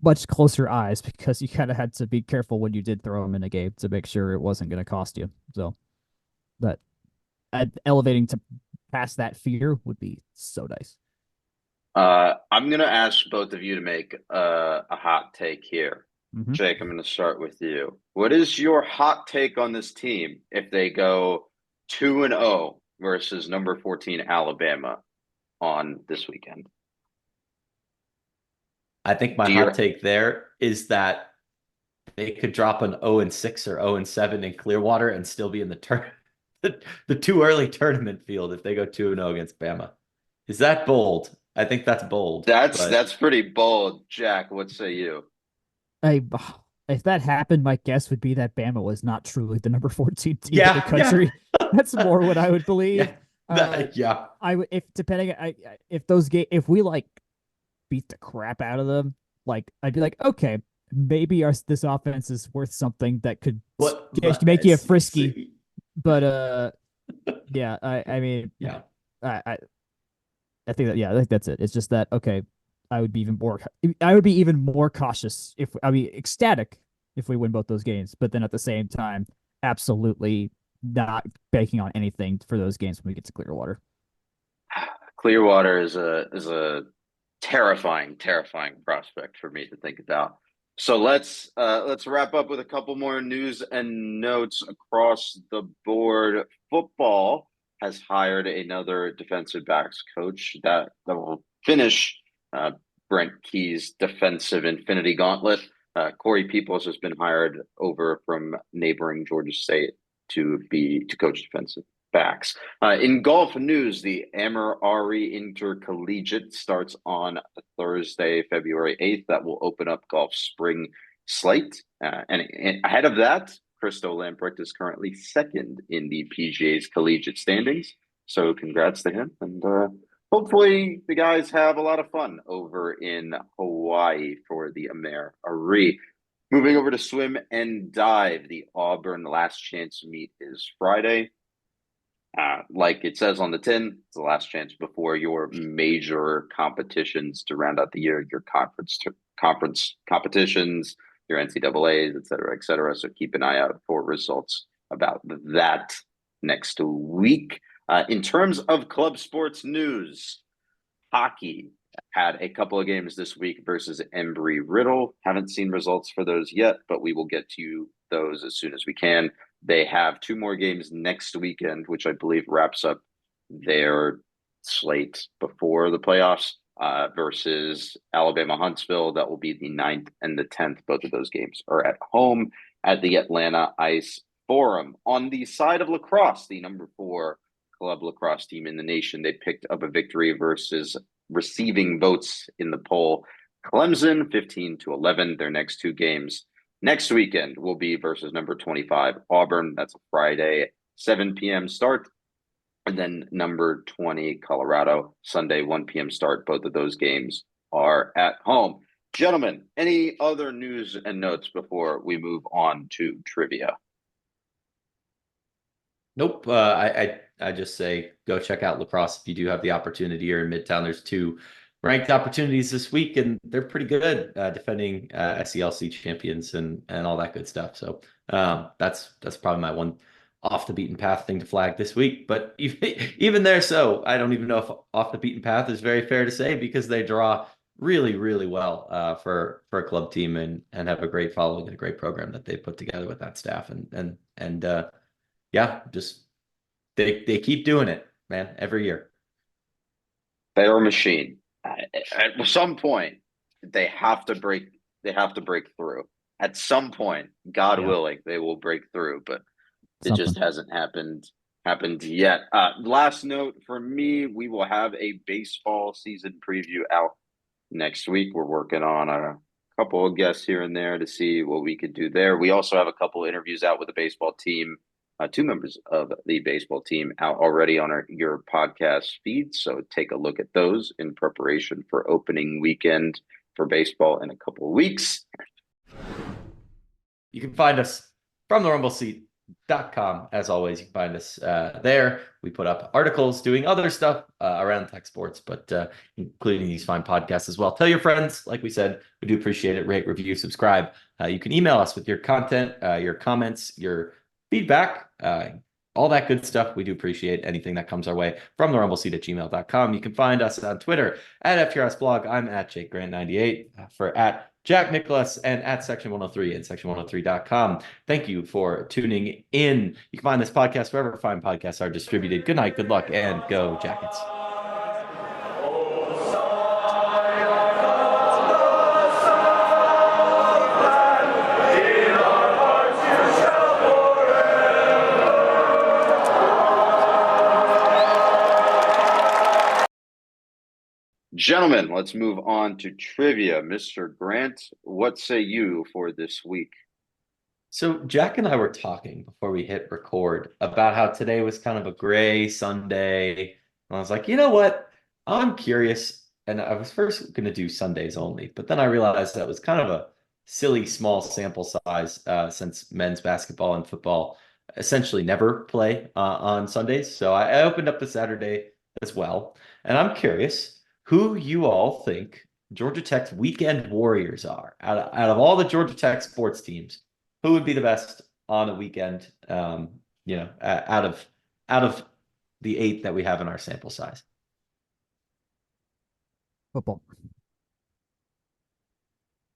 much closer eyes, because you kind of had to be careful when you did throw them in a game to make sure it wasn't going to cost you. So that elevating to past that fear would be so nice. I'm going to ask both of you to make a hot take here. Mm-hmm. Jake, I'm going to start with you. What is your hot take on this team if they go 2-0 versus number 14 Alabama on this weekend? I think my hot take there is that they could drop an 0-6 or 0-7 in Clearwater and still be in the too early tournament field if they go 2-0 against Bama. Is that bold? I think that's bold. That's pretty bold. Jack, what say you? If that happened, my guess would be that Bama was not truly the number 14 team in the country. Yeah. That's more what I would believe. Yeah. I would if we like beat the crap out of them, like I'd be like, okay, maybe this offense is worth something that could make you a frisky. But yeah, I mean, yeah, I think I think that's it. It's just that okay. I would be even more cautious ecstatic if we win both those games, but then at the same time, absolutely not banking on anything for those games when we get to Clearwater. Clearwater is a terrifying prospect for me to think about. So let's wrap up with a couple more news and notes across the board. Football has hired another defensive backs coach that will finish Brent Key's defensive infinity gauntlet. Corey Peoples has been hired over from neighboring Georgia State to coach defensive backs. In golf news, the Amor-Ari Intercollegiate starts on Thursday, February 8th. That will open up golf spring slate. And ahead of that, Christo Lamprecht is currently second in the PGA's collegiate standings. So congrats to him. And hopefully the guys have a lot of fun over in Hawaii for the Amor-Ari. Moving over to swim and dive, the Auburn Last Chance meet is Friday. Like it says on the tin, it's the last chance before your major competitions to round out the year, your conference competitions, your NCAAs, et cetera, et cetera. So keep an eye out for results about that next week. In terms of club sports news, hockey had a couple of games this week versus Embry-Riddle. Haven't seen results for those yet, but we will get to those as soon as we can. They have two more games next weekend, which I believe wraps up their slate before the playoffs versus Alabama Huntsville. That will be the 9th and the 10th. Both of those games are at home at the Atlanta Ice Forum. On the side of lacrosse, the number 4 club lacrosse team in the nation, they picked up a victory versus receiving votes in the poll Clemson 15-11. Their next two games next weekend will be versus number 25 Auburn. That's a Friday 7 p.m. start. And then number 20 Colorado, Sunday 1 p.m. start. Both of those games are at home. Gentlemen, any other news and notes before we move on to trivia? Nope. I just say go check out lacrosse if you do have the opportunity here in Midtown. There's 2 ranked opportunities this week, and they're pretty good, defending SELC champions and all that good stuff. So that's probably my one off the beaten path thing to flag this week. But even there, so I don't even know if off the beaten path is very fair to say, because they draw really, really well for a club team and have a great following and a great program that they put together with that staff and yeah, just they keep doing it, man, every year. They're a machine. At some point, they have to break through. At some point, God willing, they will break through, but it just hasn't happened yet. Last note for me, we will have a baseball season preview out next week. We're working on a couple of guests here and there to see what we could do there. We also have a couple of interviews out with the baseball team. 2 members of the baseball team out already on your podcast feed. So take a look at those in preparation for opening weekend for baseball in a couple of weeks. You can find us from the rumbleseat.com. As always, you can find us there. We put up articles doing other stuff around tech sports, but including these fine podcasts as well. Tell your friends, like we said, we do appreciate it. Rate, review, subscribe. You can email us with your content, your comments, your feedback, all that good stuff. We do appreciate anything that comes our way from the rumbleseat@gmail.com. You can find us on Twitter at FTRS blog. I'm at JakeGrant98 for at Jack Nicholas and at Section 103 and section103.com. Thank you for tuning in. You can find this podcast wherever fine podcasts are distributed. Good night, good luck, and go Jackets. Gentlemen, let's move on to trivia. Mr. Grant, what say you for this week? So Jack and I were talking before we hit record about how today was kind of a gray Sunday. And I was like, you know what? I'm curious. And I was first going to do Sundays only, but then I realized that was kind of a silly small sample size since men's basketball and football essentially never play on Sundays. So I opened up the Saturday as well. And I'm curious who you all think Georgia Tech's weekend warriors are. Out of all the Georgia Tech sports teams, who would be the best on a weekend, out of the 8 that we have in our sample size? Football.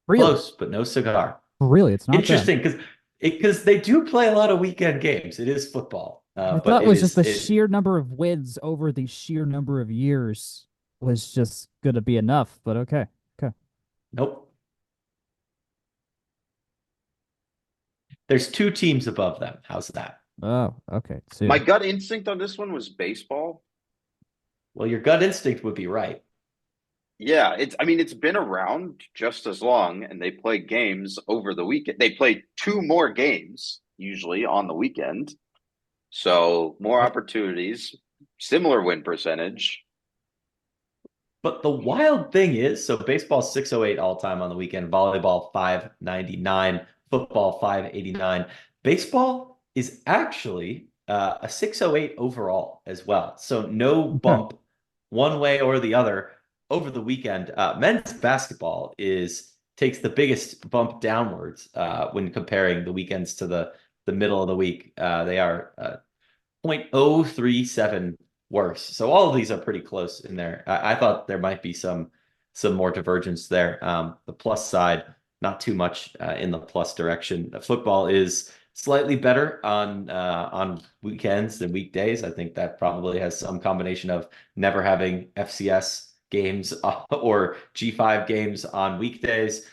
Really? Close, but no cigar. Really, it's not interesting because they do play a lot of weekend games. It is football. I thought it was just the sheer number of wins over the sheer number of years was just going to be enough, but okay. Nope. There's 2 teams above them. How's that? Oh, okay. So My gut instinct on this one was baseball. Well, your gut instinct would be right. Yeah, it's been around just as long, and they play games over the weekend. They play 2 more games usually on the weekend. So more opportunities, similar win percentage. But the wild thing is, so baseball 608 all time on the weekend, volleyball 599, football 589. Baseball is actually a 608 overall as well. So no bump one way or the other over the weekend. Men's basketball takes the biggest bump downwards when comparing the weekends to the middle of the week. They are 0.037 worse. So all of these are pretty close in there. I thought there might be some more divergence there. The plus side, not too much in the plus direction. Football is slightly better on weekends than weekdays. I think that probably has some combination of never having FCS games or G5 games on weekdays,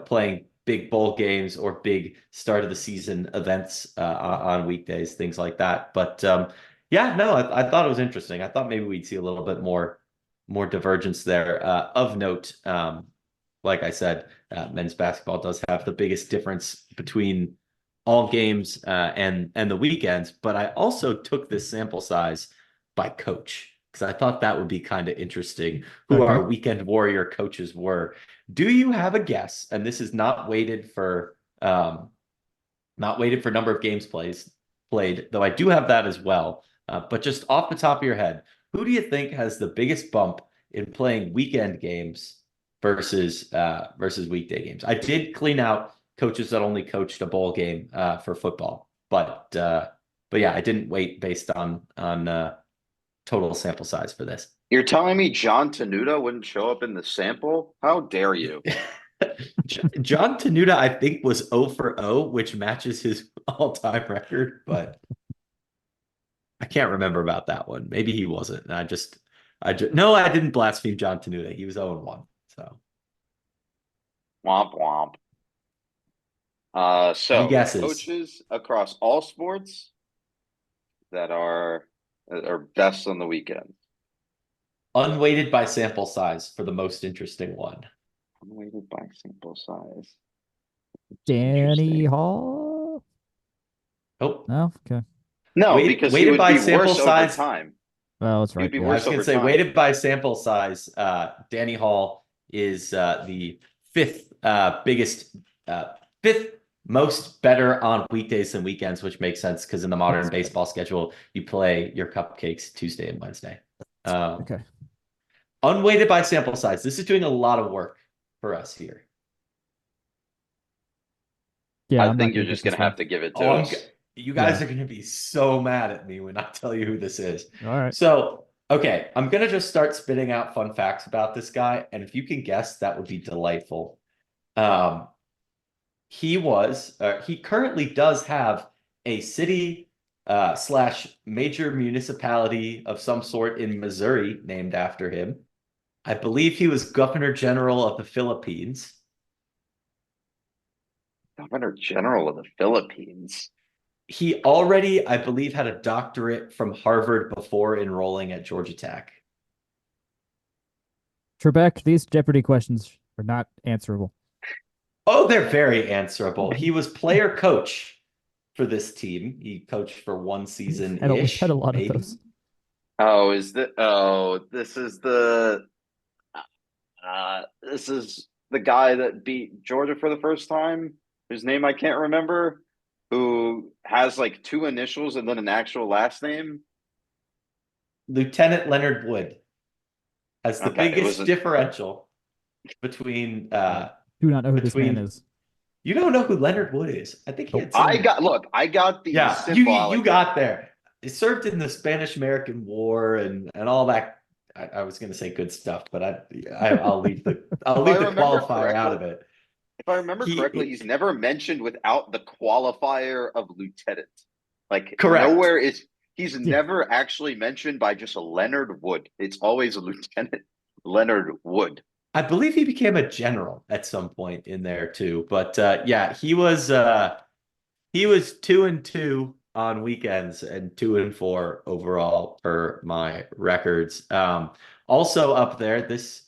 playing big bowl games or big start of the season events on weekdays, things like that. But yeah, no, I thought it was interesting. I thought maybe we'd see a little bit more divergence there. Of note, like I said, men's basketball does have the biggest difference between all games and the weekends. But I also took this sample size by coach because I thought that would be kind of interesting who our weekend warrior coaches were. Do you have a guess? And this is not weighted for number of games played, though I do have that as well. But just off the top of your head, who do you think has the biggest bump in playing weekend games versus weekday games? I did clean out coaches that only coached a bowl game for football, but yeah, I didn't weight based on total sample size for this. You're telling me John Tenuta wouldn't show up in the sample? How dare you? John Tenuta, I think, was 0 for 0, which matches his all-time record, but I can't remember about that one. Maybe he wasn't. I didn't blaspheme John Tenuta. He was 0 and 1. So womp womp. So any guesses? coaches across all sports that are best on the weekend. Unweighted by sample size for the most interesting one. Unweighted by sample size. Danny Hall? Oh, no, okay. No, because he would be worse over time. Well, that's right. He'd be I worse was going to say, weighted by sample size, Danny Hall is the fifth most better on weekdays than weekends, which makes sense because in the modern baseball schedule, you play your cupcakes Tuesday and Wednesday. Okay. Unweighted by sample size. This is doing a lot of work for us here. Yeah, I think you're just going to have to give it to us. You guys are going to be so mad at me when I tell you who this is. All right. So, okay, I'm going to just start spitting out fun facts about this guy. And if you can guess, that would be delightful. He currently does have a city / major municipality of some sort in Missouri named after him. I believe he was Governor General of the Philippines. Governor General of the Philippines. He already, I believe, had a doctorate from Harvard before enrolling at Georgia Tech. Trebek, these Jeopardy questions are not answerable. Oh, they're very answerable. He was player coach for this team. He coached for one season. And we had a lot of those. This is the guy that beat Georgia for the first time, whose name I can't remember, who has like 2 initials and then an actual last name. Lieutenant Leonard Wood has the biggest differential between do not know who this man is. You don't know who Leonard Wood is. I think he had I got the you got there. He served in the Spanish-American War and all that. I was going to say good stuff, but I'll leave the qualifier out of it. If I remember correctly, he's never mentioned without the qualifier of lieutenant. Like correct. Nowhere is he's never actually mentioned by just a Leonard Wood. It's always a Lieutenant Leonard Wood. I believe he became a general at some point in there too. But yeah, he was He was 2-2 on weekends and 2-4 overall per my records. Also up there, this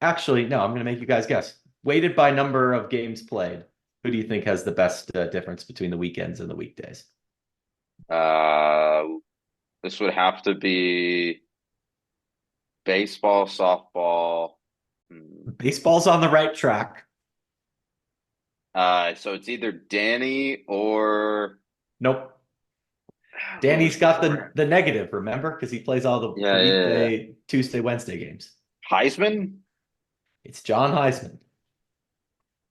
actually, no, I'm going to make you guys guess. Weighted by number of games played, who do you think has the best difference between the weekends and the weekdays? This would have to be baseball, softball. Baseball's on the right track. So it's either Danny or Nope. Danny's got the negative, remember? Because he plays all the weekday, Tuesday, Wednesday games. Heisman? It's John Heisman.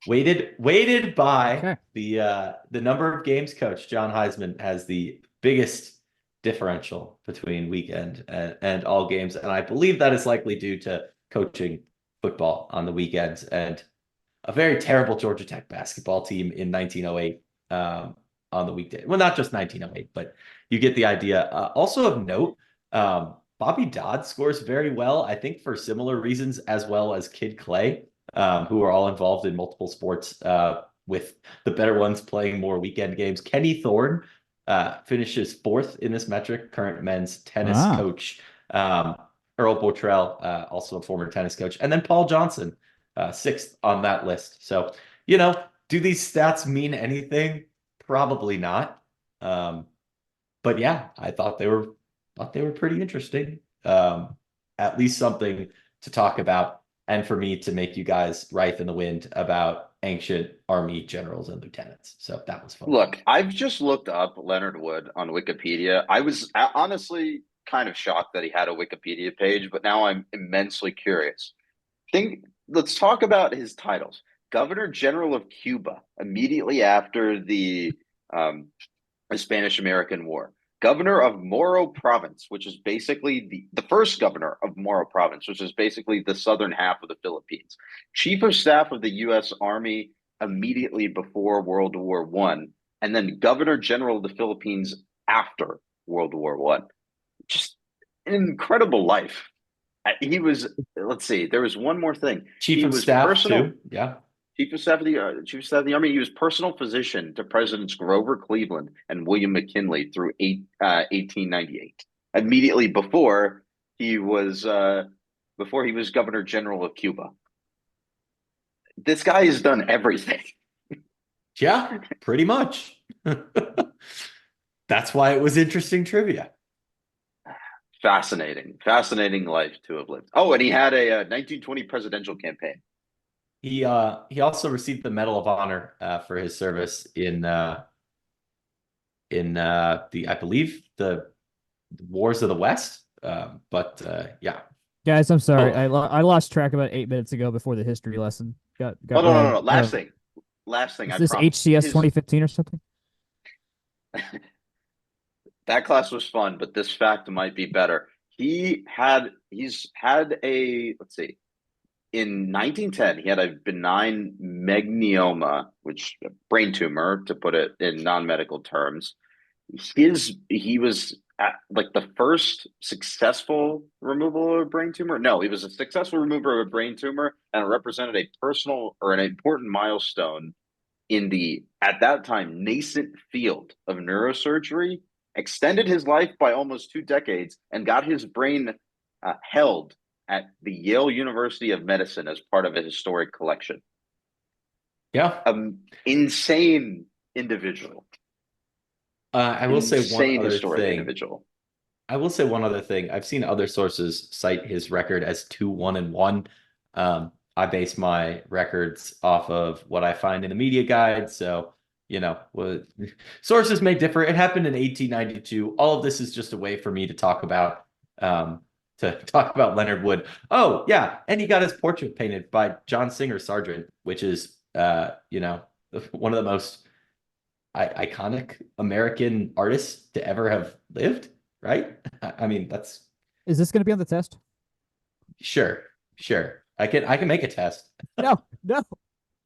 Weighted by the number of games coached, John Heisman has the biggest differential between weekend and all games. And I believe that is likely due to coaching football on the weekends and a very terrible Georgia Tech basketball team in 1908 on the weekday. Well, not just 1908, but you get the idea. Also of note, Bobby Dodd scores very well, I think for similar reasons, as well as Kid Clay, who are all involved in multiple sports, with the better ones playing more weekend games. Kenny Thorne finishes fourth in this metric, current men's tennis coach. Earl Botrell, also a former tennis coach. And then Paul Johnson, sixth on that list. So, do these stats mean anything? Probably not. But yeah, I thought they were pretty interesting. At least something to talk about, and for me to make you guys writhe in the wind about ancient army generals and lieutenants. So that was fun. Look, I've just looked up Leonard Wood on Wikipedia. I was honestly kind of shocked that he had a Wikipedia page, but now I'm immensely curious. Let's talk about his titles. Governor General of Cuba immediately after the Spanish-American War. Governor of Moro Province, which is basically the first governor of Moro Province, which is basically the southern half of the Philippines. Chief of Staff of the U.S. Army immediately before World War One, and then Governor General of the Philippines after World War One. Just an incredible life. He was. Let's see. There was one more thing. Chief of Staff too. Yeah. Chief of Staff of the Army. He was personal physician to Presidents Grover Cleveland and William McKinley through 1898. Immediately before he was Governor General of Cuba. This guy has done everything. Yeah, pretty much. That's why it was interesting trivia. Fascinating life to have lived. Oh, and he had a 1920 presidential campaign. He also received the Medal of Honor for his service in I believe the Wars of the West. Yeah. Guys, I'm sorry. I lost track about 8 minutes ago before the history lesson. No. Last thing. Is this HCS 2015 or something? That class was fun, but this fact might be better. He's had a, let's see, in 1910, he had a benign meningioma, which brain tumor, to put it in non-medical terms. He was at, like the first successful removal of a brain tumor. No, he was a successful remover of a brain tumor, and it represented a personal or an important milestone in the, at that time, nascent field of neurosurgery. Extended his life by almost 2 decades, and got his brain held at the Yale University of Medicine as part of a historic collection. Yeah. Insane individual. I will say one other thing. Individual. I will say one other thing. I've seen other sources cite his record as 2-1-1. I base my records off of what I find in the media guide. So, sources may differ. It happened in 1892. All of this is just a way for me to talk about Leonard Wood. Oh, yeah. And he got his portrait painted by John Singer Sargent, which is, one of the most iconic American artists to ever have lived, right? I mean, Is this going to be on the test? Sure. I can make a test. No.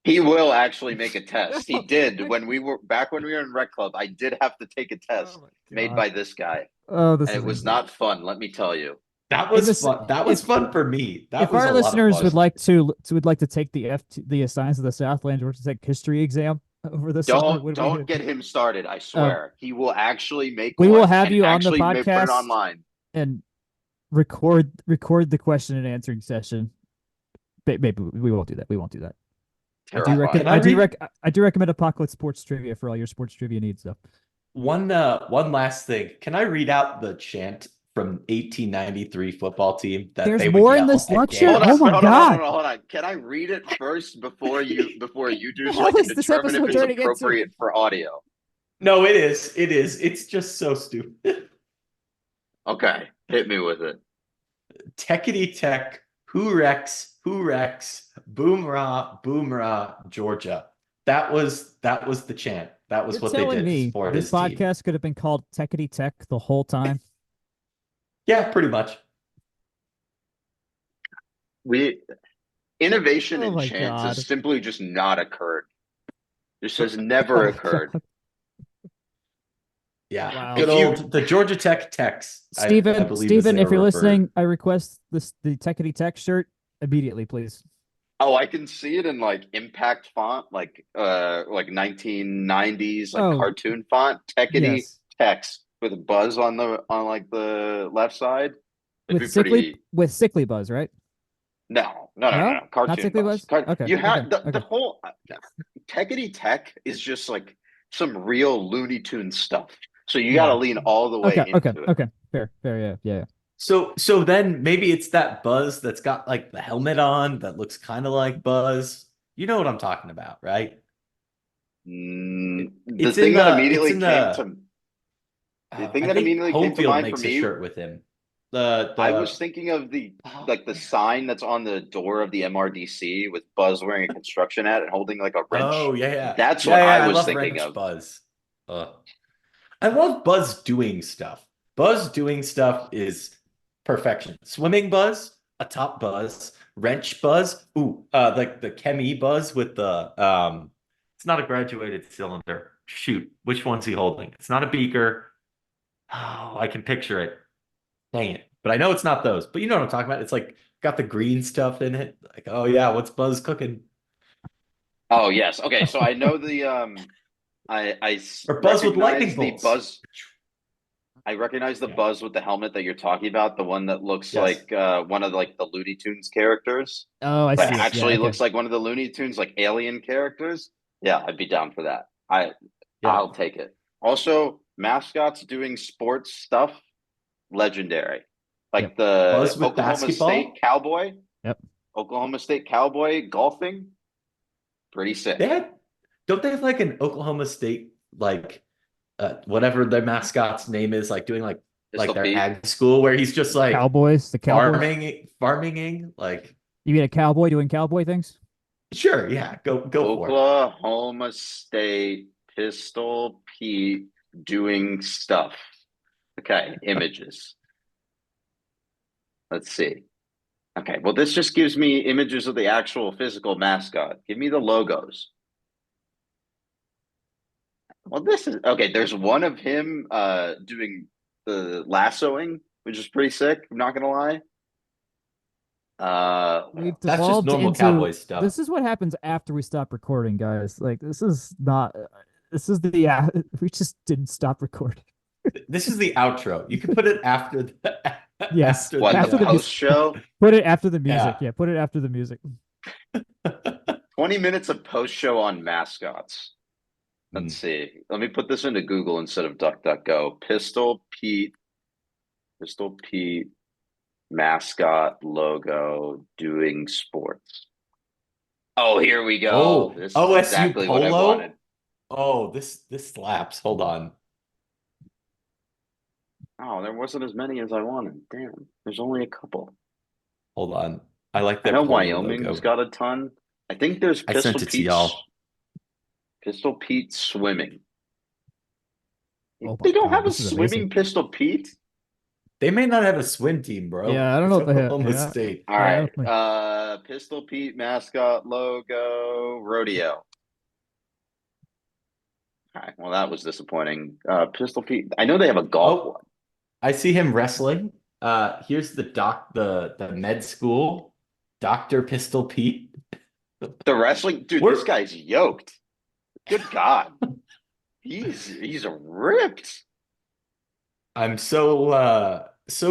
He will actually make a test. He did when we were in Rec Club. I did have to take a test made by this guy. Oh, it was not fun. Let me tell you. That was fun. That was fun for me. If our listeners would like to take the Science of the Southland or to take history exam, over the summer? When Don't get him started. I swear he will actually make we will one have and you on the actually put it podcast online. and record the question and answering session. Maybe we won't do that. We won't do that. Terrifying. I do recommend Apocalypse Sports Trivia for all your sports trivia needs, though. One last thing. Can I read out the chant from 1893 football team that There's they more would in yell this at lecture? games? Oh my God. Hold on. Can I read it first before you do, The so I hell can is this determine if episode it's turning into? appropriate for audio? No, it is. It is. It's just so stupid. Okay, hit me with it. Techity tech, who Rex, boom rah, Georgia. That was the chant. That was You're what they telling did me for this his team. podcast could have been called Techity Tech the whole time? Yeah, pretty much. Innovation Oh in my chants God. has simply just not occurred. This has never occurred. God. Yeah, Wow. good old the Georgia Tech Techs. I believe as Stephen, they if are you're referred. listening, I request the Techity Tech shirt immediately, please. Oh, I can see it in like impact font, like 1990s cartoon font, techity Yes. text with a buzz on like the left side. It'd With be pretty. sickly buzz, right? No. No? Not Cartoon sickly buzz. buzz? Okay. You have Okay. the whole techity tech is just like some real Looney Tunes stuff. So you got to lean all the way into it. Okay. Fair. Yeah. So then maybe it's that Buzz that's got like the helmet on that looks kind of like Buzz. You know what I'm talking about, right? The It's thing in that the immediately it's in came the to the I thing that think immediately came home to field mind for makes a me. shirt with him. I was thinking of the sign that's on the door of the MRDC with Buzz wearing a construction hat and holding like a wrench. Oh yeah. That's what I was love thinking wrench of. Buzz. I love Buzz doing stuff. Buzz doing stuff is perfection. Swimming Buzz, a top Buzz, wrench Buzz. Ooh, like the Chemi Buzz with the it's not a graduated cylinder. Shoot, which one's he holding? It's not a beaker. Oh, I can picture it. Dang it. But I know it's not those. But you know what I'm talking about. It's like got the green stuff in it. Like, oh yeah, what's Buzz cooking? Oh yes. Okay, so I know the I Or Buzz with lightning recognize the bolts. Buzz. I recognize the Buzz with the helmet that you're talking about, the one that looks Yes. like one of like the Looney Tunes characters. Oh, I see. But it. actually Yeah, looks like one of the Looney Tunes like alien characters. Yeah, I'd be down for that. Yeah. I'll take it. Also, mascots doing sports stuff, legendary. Like the Buzz with Oklahoma basketball? State Cowboy. Yep. Oklahoma State Cowboy golfing. Pretty sick. Don't they have like an Oklahoma State like whatever their mascot's name is, like doing like their ag school where he's just like the Cowboys. farming like. You mean a cowboy doing cowboy things? Sure, yeah, go for it. Oklahoma State Pistol Pete doing stuff. Okay, images. Let's see. Okay, well, this just gives me images of the actual physical mascot. Give me the logos. Well, this is okay. There's one of him doing the lassoing, which is pretty sick. I'm not gonna lie. We've That's just devolved normal into cowboy stuff. This is what happens after we stop recording, guys. Like this is not. This is the we just didn't stop recording. This is the outro. You can put it after the Yes, after the music. post show. Put it after the music. Yeah, put it after the music. 20 minutes of post show on mascots. Let's see. Let me put this into Google instead of DuckDuckGo. Pistol Pete mascot logo doing sports. Oh, here we go. Oh, this is OSU exactly what I polo? wanted. Oh, this slaps. Hold on. Oh, there wasn't as many as I wanted. Damn, there's only a couple. Hold on. I like I that know polo Wyoming's logo. got a ton. I think there's I sent it to y'all. Pistol Pete swimming. Oh They don't God, have a this is swimming amazing. Pistol Pete. They may not have a swim team, bro. Yeah, I don't know It's if they have. Oklahoma Yeah. State. All Yeah, right. Pistol Pete mascot logo rodeo. All right. Well, that was disappointing. Pistol Pete. I know they have a golf one. I see him wrestling. Here's the med school, Dr. Pistol Pete. The wrestling dude. We're- This guy's yoked. Good God. He's ripped. I'm so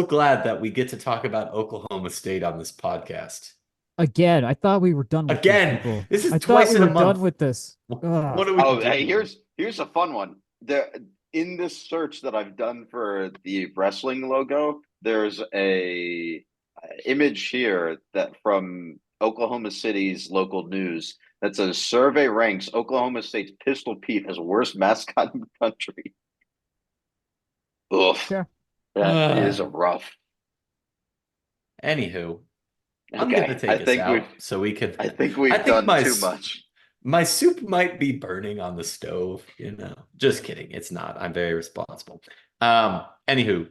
glad that we get to talk about Oklahoma State on this podcast. Again, I thought we were done with these Again, people. this is I thought twice we in a were month. done with this. What Ugh. are we Oh, doing? hey, here's a fun one. There in this search that I've done for the wrestling logo, there's a image here that from Oklahoma City's local news that says survey ranks Oklahoma State's Pistol Pete as worst mascot in the country. Ugh, Yeah. that is a rough. Anywho, I'm Okay, gonna take us out so we can. I think we've I think done my too much. my soup might be burning on the stove. Just kidding. It's not. I'm very responsible. Anywho,